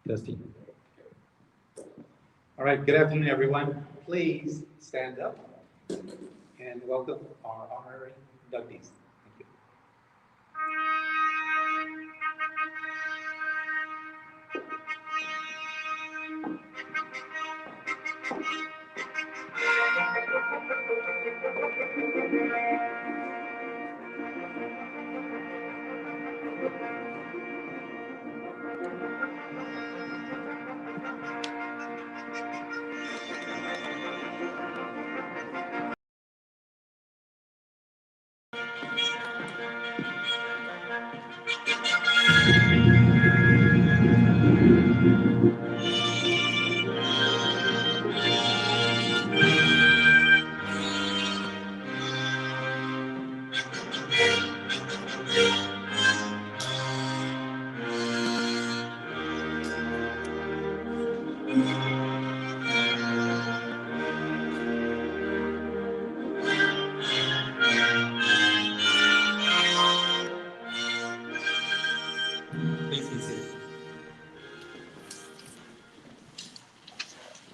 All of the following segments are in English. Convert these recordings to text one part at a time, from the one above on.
Testing. All right, good afternoon, everyone. Please stand up and welcome our honorary inductees. Thank you. Please be seated.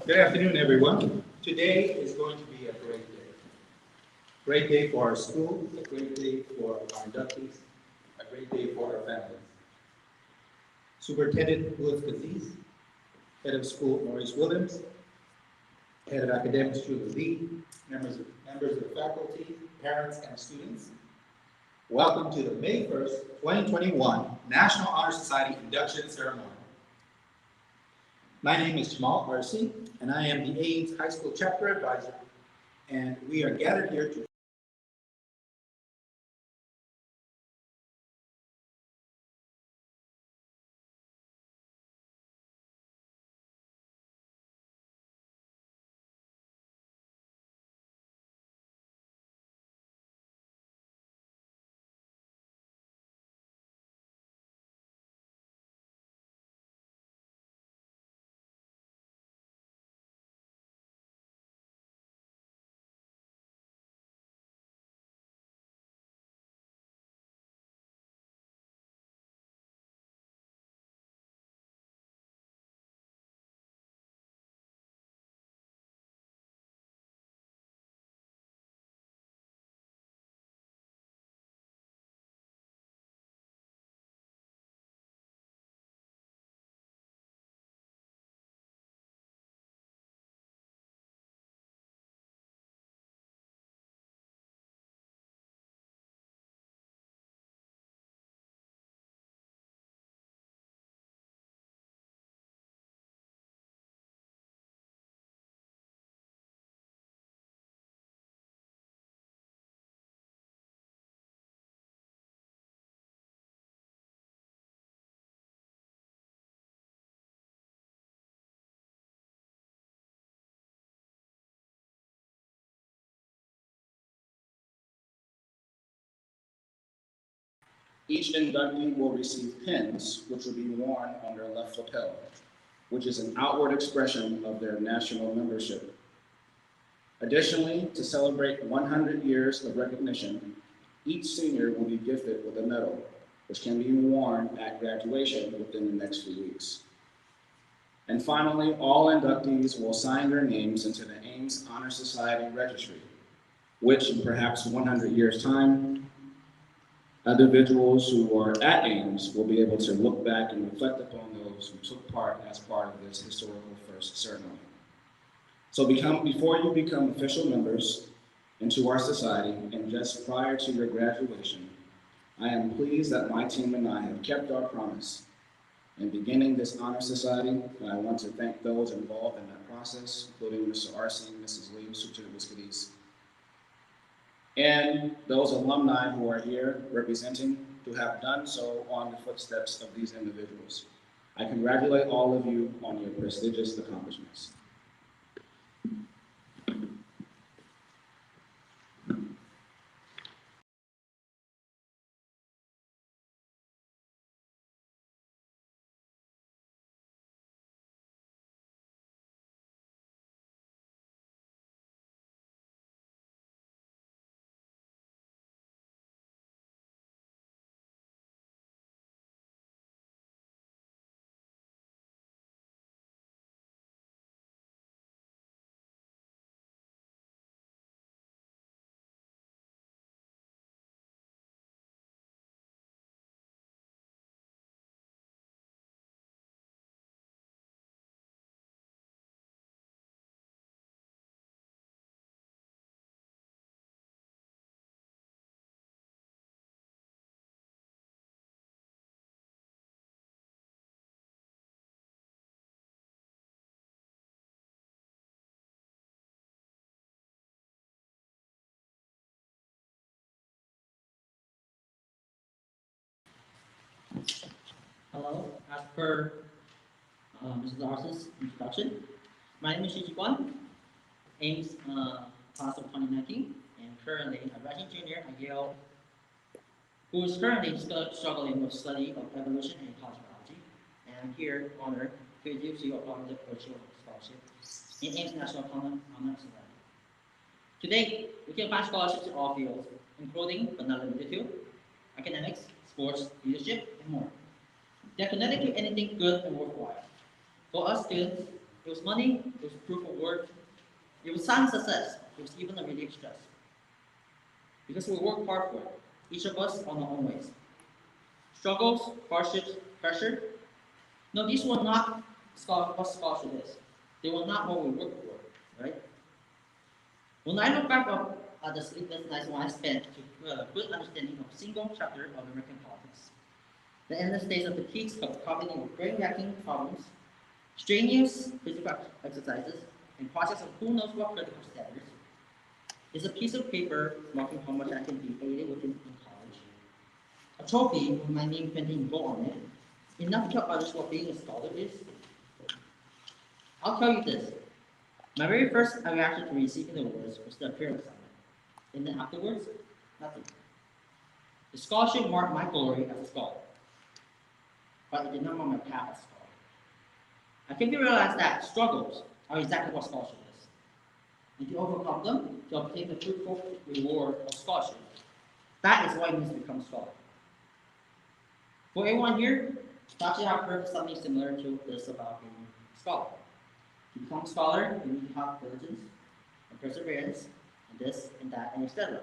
Good afternoon, everyone. Today is going to be a great day. Great day for our school, a great day for our inductees, a great day for our families. Superintendent Louis Kaziz, Head of School Maurice Williams, Head of Academics Samantha Li, members of the faculty, parents, and students. Welcome to the May 1st, 2021 National Honor Society Induction Ceremony. My name is Jamal Arsi, and I am the AIMS High School Chapter Advisor, and we are gathered here to Each inductee will receive pins, which will be worn on their left lapel, which is an outward expression of their national membership. Additionally, to celebrate 100 years of recognition, each senior will be gifted with a medal, which can be worn at graduation within the next few weeks. And finally, all inductees will sign their names into the AIMS Honor Society registry, which in perhaps 100 years' time, individuals who are at AIMS will be able to look back and reflect upon those who took part as part of this historical first ceremony. So before you become official members into our society and just prior to your graduation, I am pleased that my team and I have kept our promise. In beginning this honor society, I want to thank those involved in that process, including Mr. Arce, Mrs. Lee, Superintendent Wiskadis, and those alumni who are here representing who have done so on the footsteps of these individuals. I congratulate all of you on your prestigious accomplishments. Hello, as per Mrs. Larson's introduction, my name is Chiu, AIMS class of 2019, and currently a rising junior at Yale, who is currently struggling with study of evolution and ecology biology. And I'm here honored to introduce you about the virtual scholarship in AIMS National Honor Society. Today, we can find scholarships in all fields, including but not limited to academics, sports, leadership, and more. They're connected to anything good and worthwhile. For us students, it was money, it was proof of work, it was silent success, it was even a relief stress. Because we work hard for it, each of us on our own ways. Struggles, hardships, pressure. No, these were not what scholarship is. They were not what we worked for, right? When I look back at the sleepless nights when I spent to a good understanding of a single chapter of American politics, the endless days of fatigues of coping with brain-racking problems, strenuous physical exercises, and process of who knows what critical standards, is a piece of paper marking how much I can be aided with in college. A trophy with my name printed in gold on it, enough to tell others what being a scholar is. I'll tell you this. My very first reaction to receiving the awards was the appearance summit. And then afterwards, nothing. The scholarship marked my glory as a scholar, but it did not mark my path as a scholar. I came to realize that struggles are exactly what scholarship is. And to overcome them, to obtain the fruitful reward of scholarship, that is what it means to become a scholar. For everyone here, perhaps you have heard something similar to this about being a scholar. To become a scholar, you need to have diligence and perseverance, and this and that, and etc.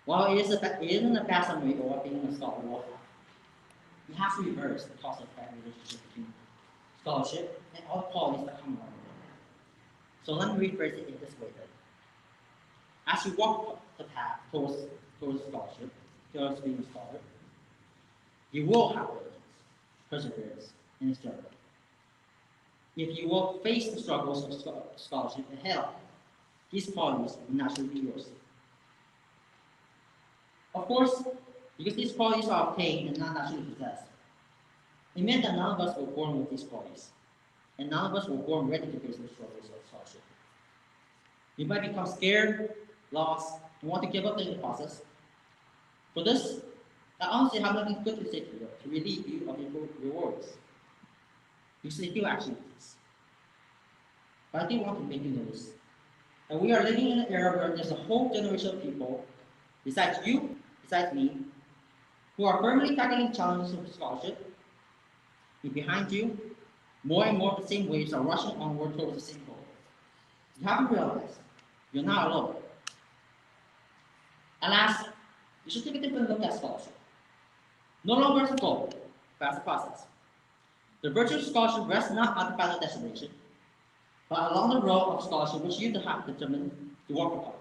While it isn't a bad summary of what being a scholar will have, you have to reverse the cause-effect relationship between scholarship and all the qualities that come along with it. So let me rephrase it in this way then. As you walk the path towards scholarship, towards being a scholar, you will have diligence, perseverance, and struggle. If you will face the struggles of scholarship ahead of you, these qualities will naturally be yours. Of course, because these qualities are obtained and not naturally possessed, it meant that none of us were born with these qualities, and none of us were born ready to face the struggles of scholarship. You might become scared, lost, and want to give up in the process. For this, I honestly have nothing good to say to you to relieve you of your rewards. You say few activities. But I do want to make you notice that we are living in an era where there's a whole generation of people, besides you, besides me, who are firmly tackling challenges of scholarship. And behind you, more and more of the same waves are rushing onward towards the same goal. You have to realize you're not alone. Alas, you should take a different look at scholarship. No longer as a goal, but as a process. The virtue of scholarship rests not at the final destination, but along the road of scholarship which you have determined to walk upon.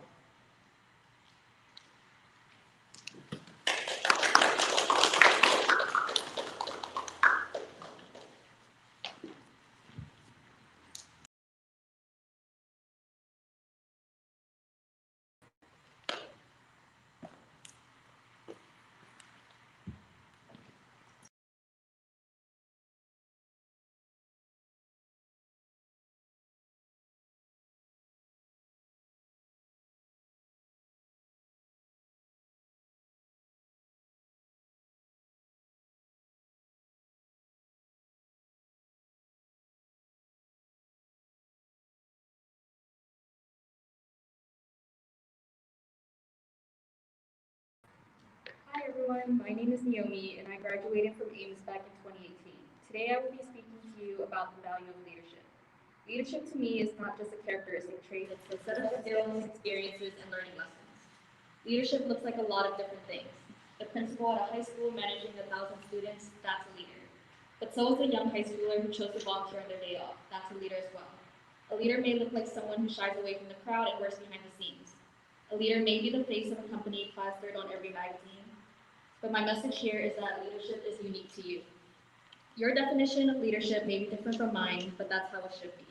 Hi everyone, my name is Naomi and I graduated from AIMS back in 2018. Today I will be speaking to you about the value of leadership. Leadership to me is not just a characteristic trait, it's a set of skills, experiences, and learning lessons. Leadership looks like a lot of different things. The principal at a high school managing 1,000 students, that's a leader. But so is a young high schooler who chose to volunteer on their day off, that's a leader as well. A leader may look like someone who shies away from the crowd and works behind the scenes. A leader may be the face of a company plastered on every magazine. But my message here is that leadership is unique to you. Your definition of leadership may be different from mine, but that's how it should be.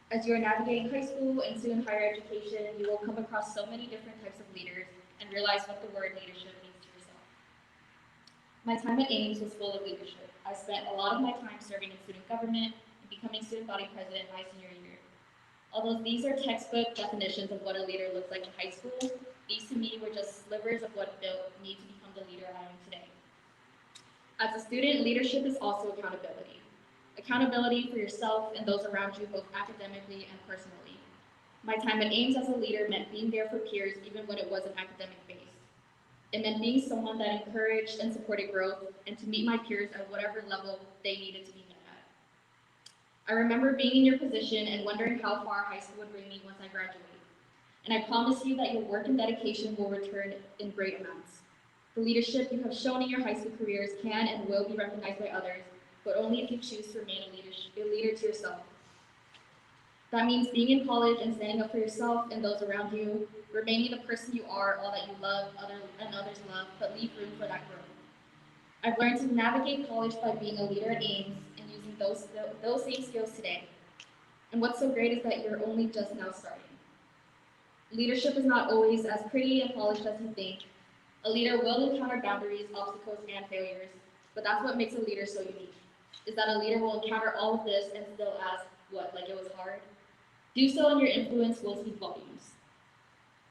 As you are navigating high school and soon higher education, you will come across so many different types of leaders and realize what the word leadership means to yourself. My time at AIMS was full of leadership. I spent a lot of my time serving in student government and becoming student body president my senior year. Although these are textbook definitions of what a leader looks like in high school, these to me were just slivers of what built me to become the leader I am today. As a student, leadership is also accountability. Accountability for yourself and those around you, both academically and personally. My time at AIMS as a leader meant being there for peers even when it wasn't academic-based. It meant being someone that encouraged and supported growth and to meet my peers at whatever level they needed to be met at. I remember being in your position and wondering how far high school would bring me once I graduated. And I promise you that your work and dedication will return in great amounts. The leadership you have shown in your high school careers can and will be recognized by others, but only if you choose to remain a leader to yourself. That means being in college and standing up for yourself and those around you, remaining the person you are, all that you love and others love, but leave room for that growth. I've learned to navigate college by being a leader at AIMS and using those same skills today. And what's so great is that you're only just now starting. Leadership is not always as pretty and polished as you think. A leader will encounter boundaries, obstacles, and failures, but that's what makes a leader so unique, is that a leader will encounter all of this and still ask, what, like it was hard? Do so and your influence will speak volumes.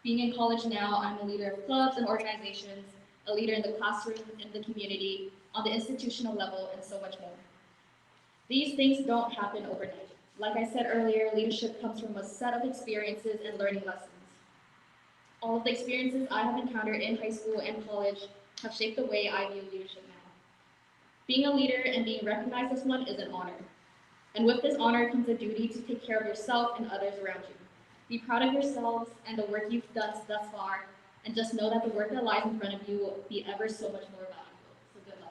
Being in college now, I'm a leader of clubs and organizations, a leader in the classroom, in the community, on the institutional level, and so much more. These things don't happen overnight. Like I said earlier, leadership comes from a set of experiences and learning lessons. All of the experiences I have encountered in high school and college have shaped the way I view leadership now. Being a leader and being recognized as one is an honor. And with this honor comes a duty to take care of yourself and others around you. Be proud of yourselves and the work you've done thus far, and just know that the work that lies in front of you will be ever so much more valuable. So good luck.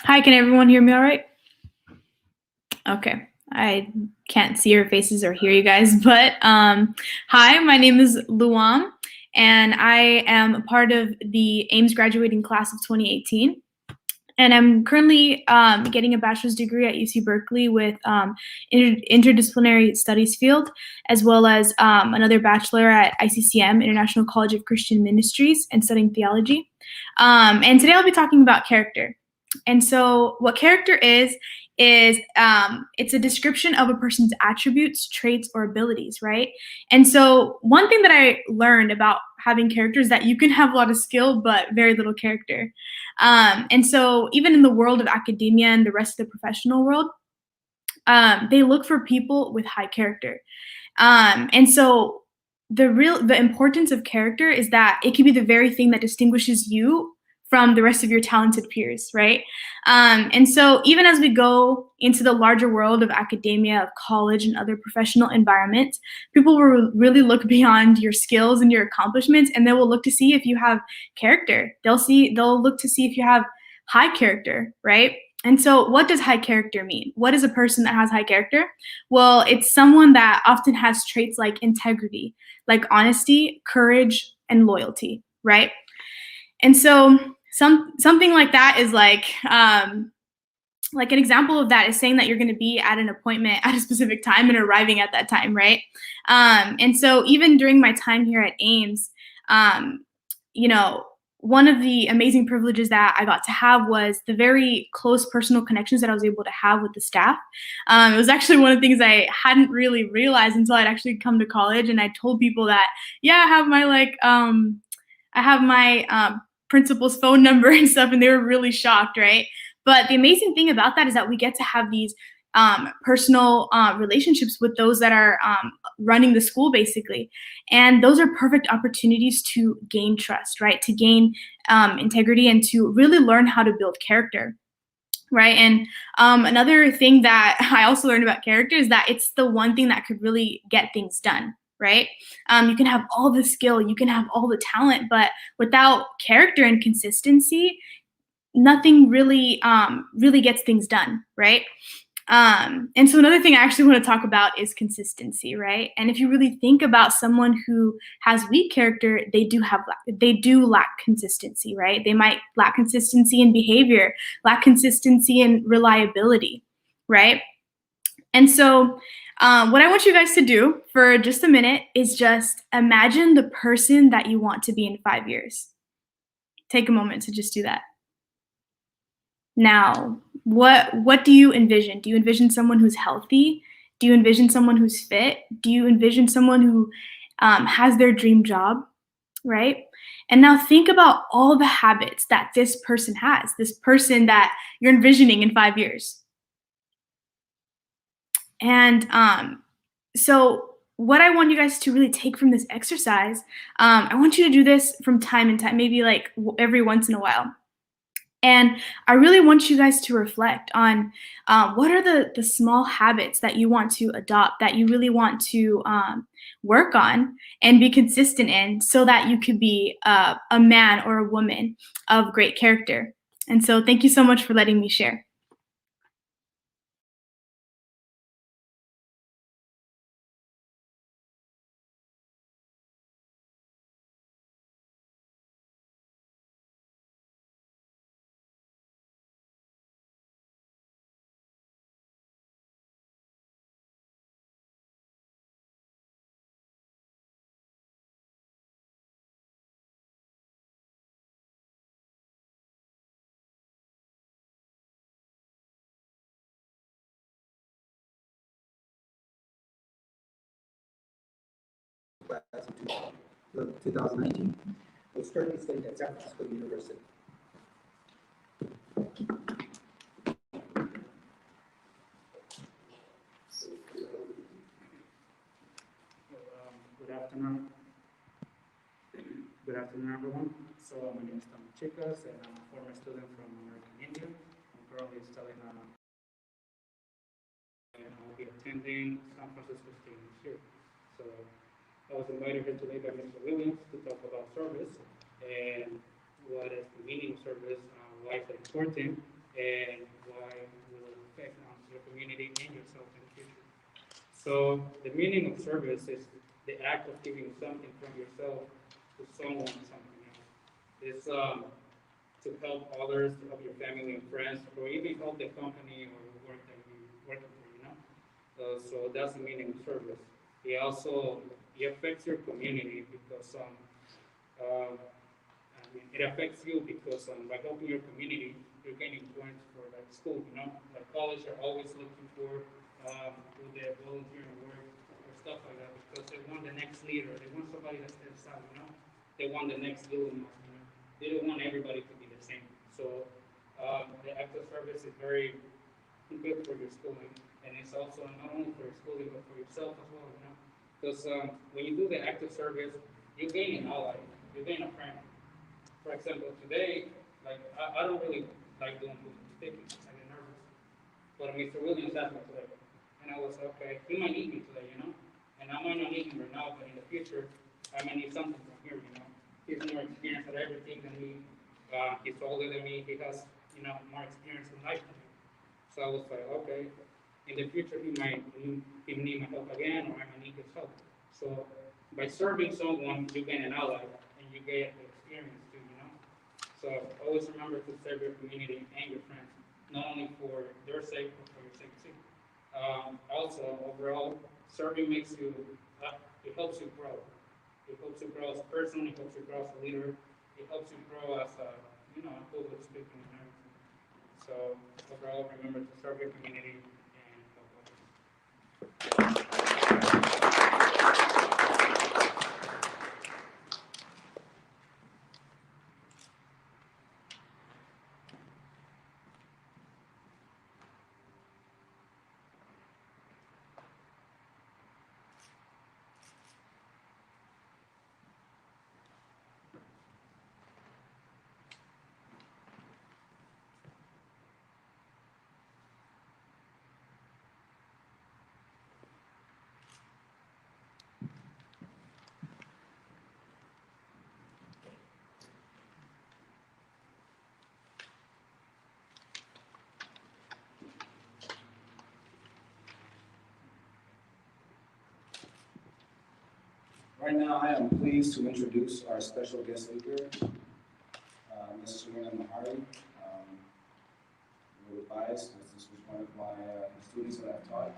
Hi, can everyone hear me all right? Okay, I can't see your faces or hear you guys, but hi, my name is Duong, and I am a part of the AIMS graduating class of 2018. And I'm currently getting a bachelor's degree at UC Berkeley with interdisciplinary studies field, as well as another bachelor at ICCM, International College of Christian Ministries, and studying theology. And today I'll be talking about character. And so what character is it's a description of a person's attributes, traits, or abilities, right? And so one thing that I learned about having character is that you can have a lot of skill, but very little character. And so even in the world of academia and the rest of the professional world, they look for people with high character. And so the importance of character is that it can be the very thing that distinguishes you from the rest of your talented peers, right? And so even as we go into the larger world of academia, of college, and other professional environments, people will really look beyond your skills and your accomplishments, and they will look to see if you have character. They'll look to see if you have high character, right? And so what does high character mean? What is a person that has high character? Well, it's someone that often has traits like integrity, like honesty, courage, and loyalty, right? And so something like that is like an example of that is saying that you're going to be at an appointment at a specific time and arriving at that time, right? And so even during my time here at AIMS, one of the amazing privileges that I got to have was the very close personal connections that I was able to have with the staff. It was actually one of the things I hadn't really realized until I'd actually come to college, and I told people that, yeah, I have my principal's phone number and stuff, and they were really shocked, right? But the amazing thing about that is that we get to have these personal relationships with those that are running the school, basically. And those are perfect opportunities to gain trust, right? To gain integrity and to really learn how to build character. Right. And another thing that I also learned about character is that it's the one thing that could really get things done. Right. You can have all the skill, you can have all the talent, but without character and consistency, nothing really really gets things done. Right. And so another thing I actually want to talk about is consistency, right? And if you really think about someone who has weak character, they do lack consistency, right? They might lack consistency in behavior, lack consistency in reliability, right? And so what I want you guys to do for just a minute is just imagine the person that you want to be in 5 years. Take a moment to just do that. Now, what do you envision? Do you envision someone who's healthy? Do you envision someone who's fit? Do you envision someone who has their dream job, right? And now think about all the habits that this person has, this person that you're envisioning in 5 years. And so what I want you guys to really take from this exercise, I want you to do this from time to time, maybe like every once in a while. And I really want you guys to reflect on what are the small habits that you want to adopt, that you really want to work on and be consistent in, so that you could be a man or a woman of great character. And so thank you so much for letting me share. Class of 2019. I was currently studying at San Francisco University. Good afternoon. Good afternoon, everyone. So my name is Tom Chicas, and I'm a former student from American India. I'm currently studying and I'll be attending San Francisco State this year. So I was invited here today by Mr. Williams to talk about service and what is the meaning of service, why is it important, and why it will affect your community and yourself in the future. So the meaning of service is the act of giving something from yourself to someone or something else. It's to help others, to help your family and friends, or even help the company or the work that you're working for, you know? So that's the meaning of service. It affects your community because it affects you because by helping your community, you're gaining points for like school, you know? Like college are always looking for do their volunteering work or stuff like that because they want the next leader, they want somebody that steps out, you know? They want the next Gillian, you know? They don't want everybody to be the same. So the act of service is very good for your schooling, and it's also not only for your schooling but for yourself as well, you know? Because when you do the act of service, you gain an ally, you gain a friend. For example, today, like I don't really like doing speaking. I get nervous. But Mr. Williams asked me today, and I was okay. He might need me today, you know, and I might not need him right now, but in the future, I might need something from here, you know. He's more experienced at everything than me. He's older than me. He has, you know, more experience in life than me. So I was like, okay. In the future, he need my help again, or I might need his help. So by serving someone, you gain an ally, and you get the experience too, you know. So always remember to serve your community and your friends, not only for their sake, but for your sake too. Also, overall, serving makes you, it helps you grow. It helps you grow as a person, it helps you grow as a leader, it helps you grow as a, you know, a public speaking and everything. So overall, remember to serve your community and help others. Right now, I am pleased to introduce our special guest speaker, Ms. Serena Mahari. I'm really biased, as this was one of my students that I've taught.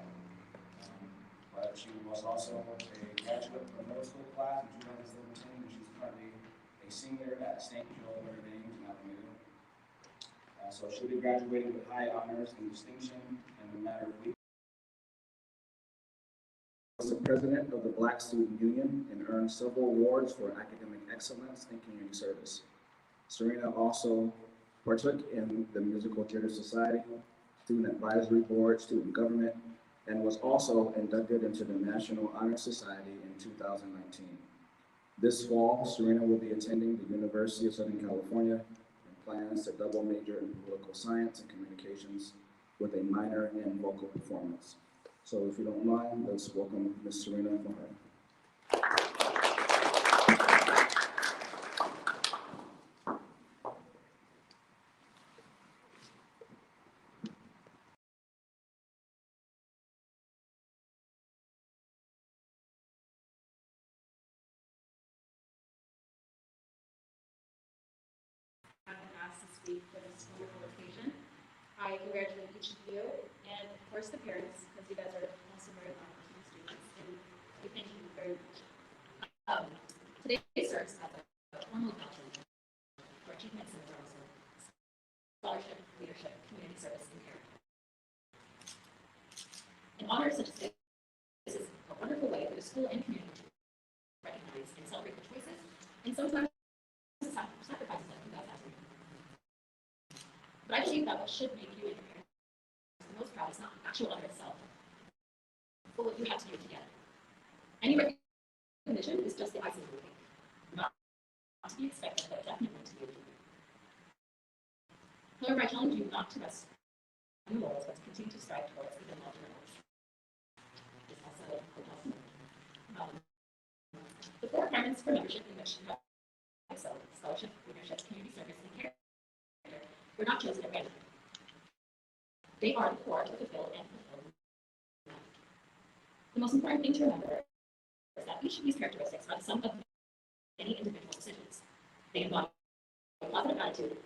But she was also a graduate from middle school class in 2017, and she's currently a senior at St. Joe Notre Dame in Alameda. So she'll be graduating with high honors and distinction in a matter of weeks. She was the president of the Black Student Union and earned several awards for academic excellence and community service. Serena also partook in the Musical Theater Society, Student Advisory Board, Student Government, and was also inducted into the National Honor Society in 2019. This fall, Serena will be attending the University of Southern California and plans to double major in political science and communications with a minor in vocal performance. So if you don't mind, let's welcome Ms. Serena Mahari. I've been asked to speak for this wonderful occasion. I congratulate each of you and of course the parents, because you guys are also very hardworking students, and we thank you very much. Today serves as a formal adoption for achievements in terms of scholarship, leadership, community service, and care. An honor such as this is a wonderful way for the school and community to recognize and celebrate the choices and sometimes sacrifices that you guys have to make. But I believe that what should make you and your parents the most proud is not the actual honor itself, but what you have to do to get it. Any recognition is just the icing on the cake, not to be expected, but definitely to be achieved. However, I challenge you not to rest on your laurels, but to continue to strive towards even larger goals. This also a testament. The 4 requirements for membership in which you have excelled: scholarship, leadership, community service, and care were not chosen at random. They are the core to fulfill and fulfill. The most important thing to remember is that each of these characteristics are the sum of many individual decisions. They embody a positive attitude,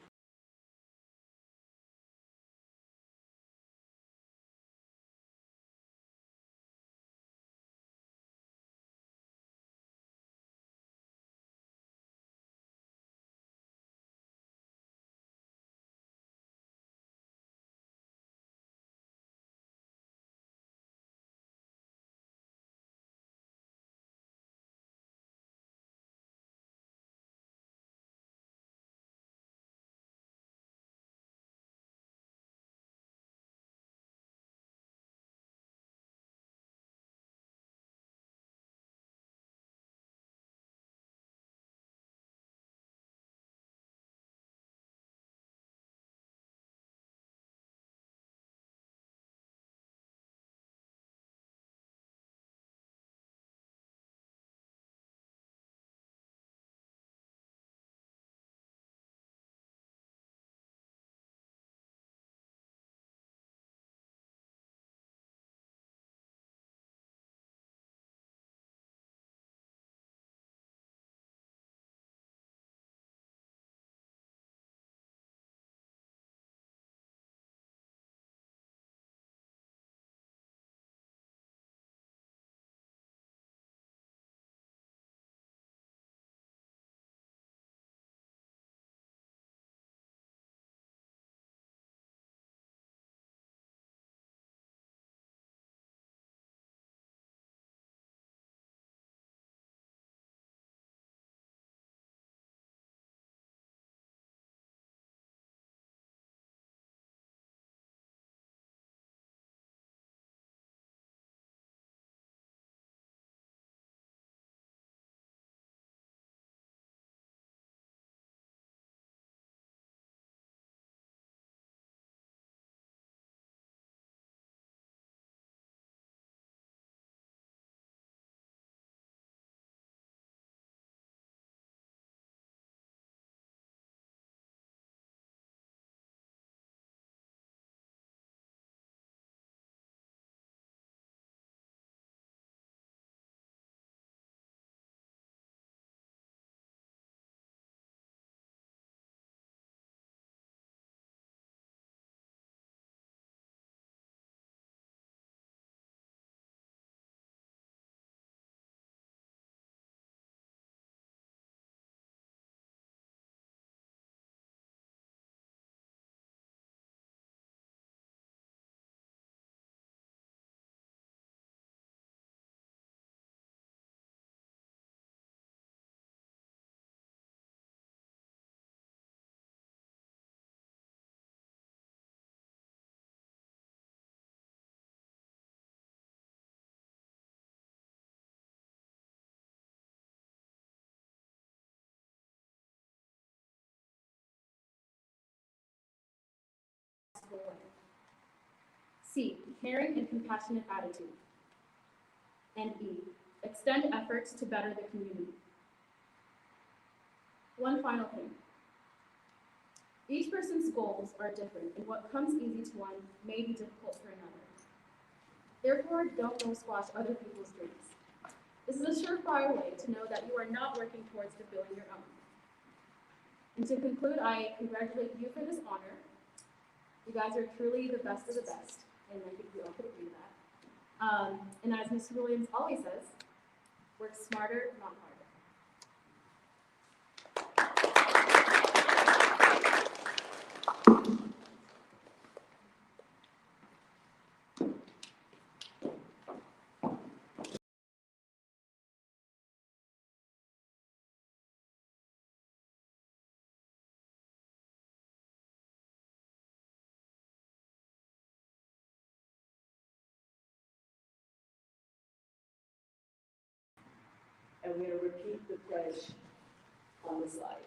C, caring and compassionate attitude. And E, extend efforts to better the community. One final thing. Each person's goals are different, and what comes easy to one may be difficult for another. Therefore, don't no squash other people's dreams. This is a surefire way to know that you are not working towards fulfilling your own. And to conclude, I congratulate you for this honor. You guys are truly the best of the best, and I think we all could agree with that. And as Mr. Williams always says, work smarter, not harder. And we're going to repeat the pledge on the slide.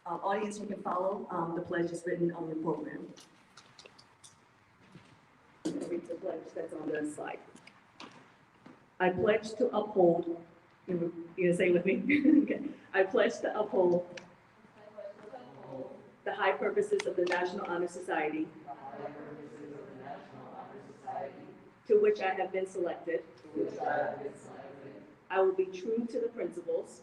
Audience, you can follow. The pledge is written on the program. Read the pledge that's on the slide. I pledge to uphold, you gonna say it with me? Okay. I pledge to uphold the high purposes of the National Honor Society, to which I have been selected. I will be true to the principles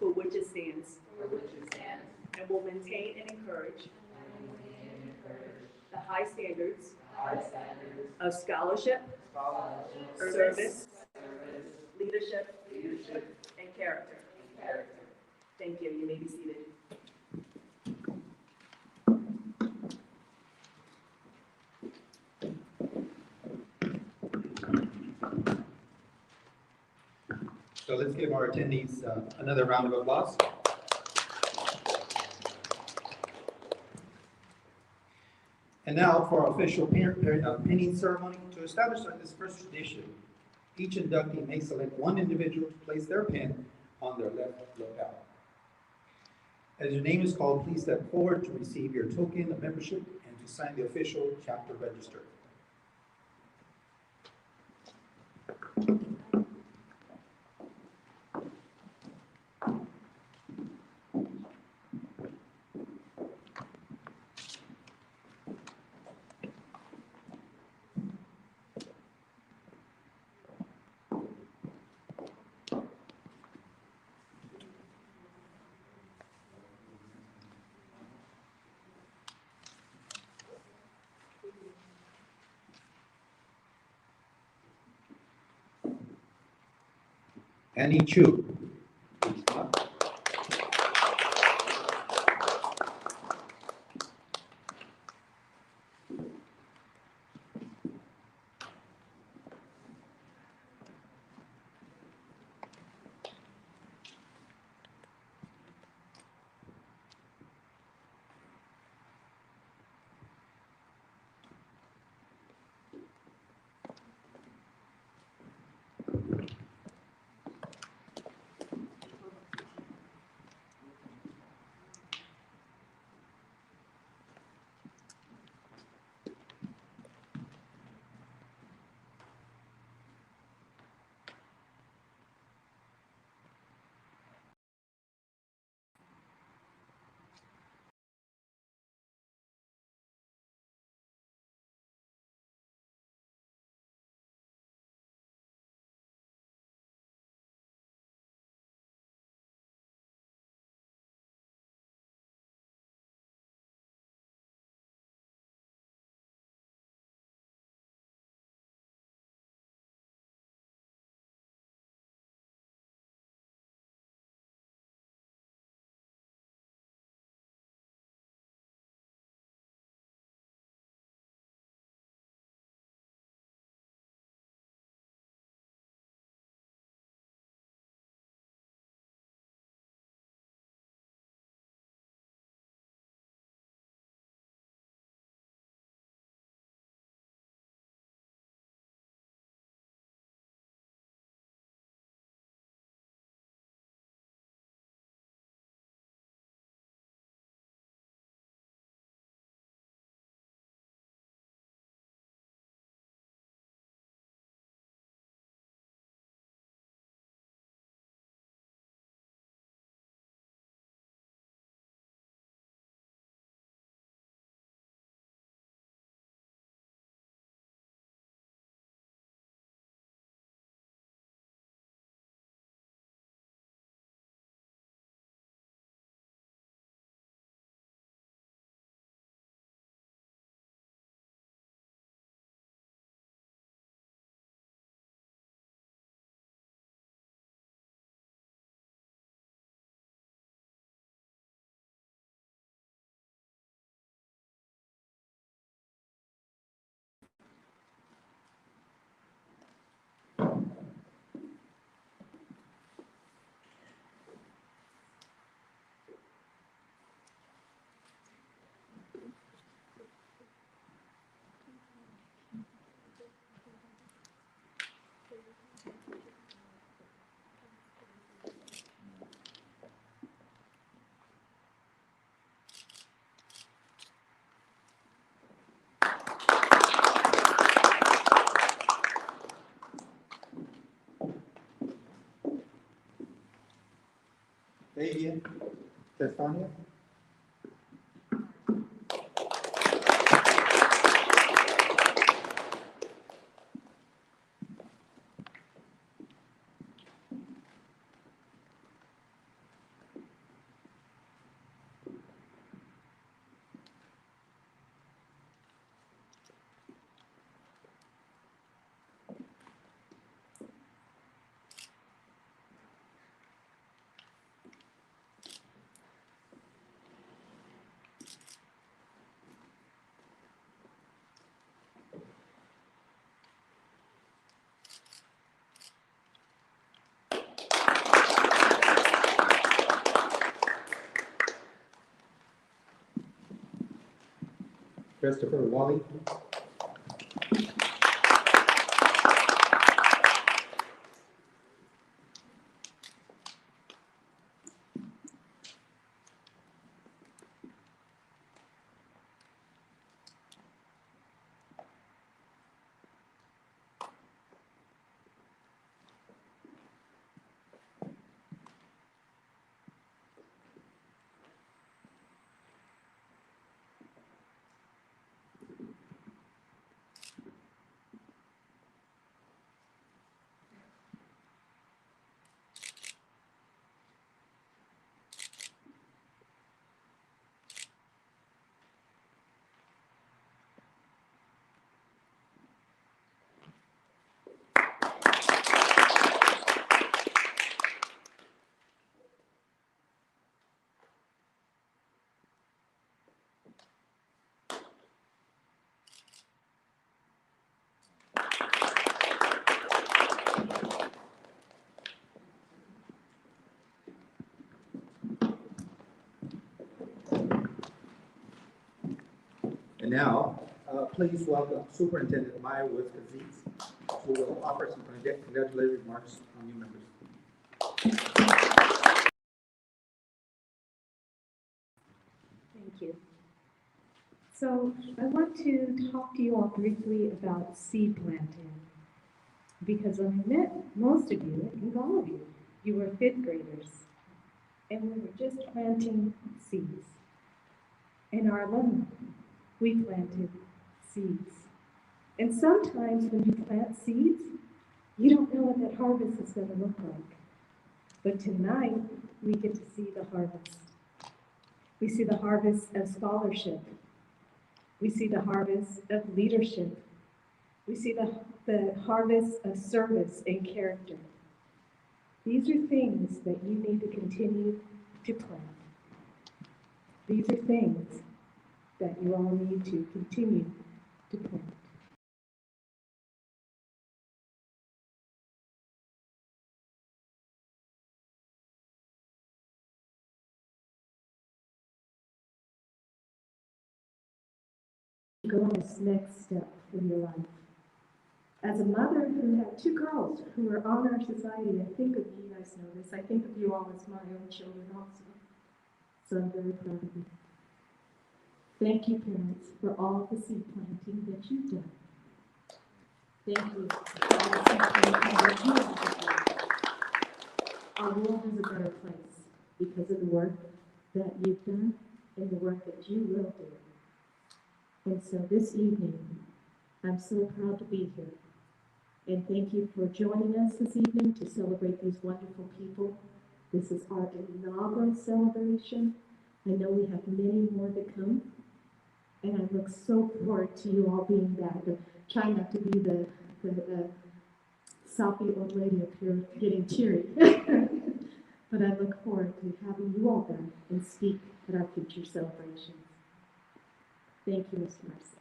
for which it stands, and will maintain and encourage the high standards of scholarship, service, leadership, and character. Thank you. You may be seated. So let's give our attendees another round of applause. And now for our official pinning ceremony. To establish this first tradition, each inductee may select one individual to place their pin on their left lapel. As your name is called, please step forward to receive your token of membership and to sign the official chapter register. Annie Chiu. Fabian, Tesfazion. Christopher Wali. And now, please welcome Superintendent Maya Woods-Aziz, who will offer some congratulatory remarks on new members. Thank you. So I want to talk to you all briefly about seed planting, because when I met most of you, I think all of you, you were fifth graders, and we were just planting seeds. In our alumni, we planted seeds. And sometimes when you plant seeds, you don't know what that harvest is going to look like. But tonight, we get to see the harvest. We see the harvest of scholarship. We see the harvest of leadership. We see the harvest of service and character. These are things that you need to continue to plant. These are things that you all need to continue to plant. Go on this next step in your life. As a mother who had two girls who are on our society, I think of you guys know this. I think of you all as my own children also. So I'm very proud of you. Thank you, parents, for all the seed planting that you've done. Thank you for all the seed planting that you have done. Our world is a better place because of the work that you've done and the work that you will do. And so this evening, I'm so proud to be here. And thank you for joining us this evening to celebrate these wonderful people. This is our inaugural celebration. I know we have many more to come. And I look so forward to you all being back. I'm trying not to be the soppy old lady up here getting teary. But I look forward to having you all back and speak at our future celebrations. Thank you, Mr. Mercer.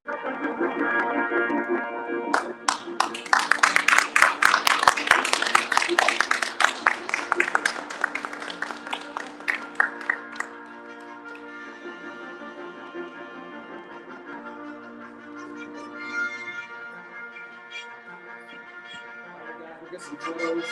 We'll get some photos.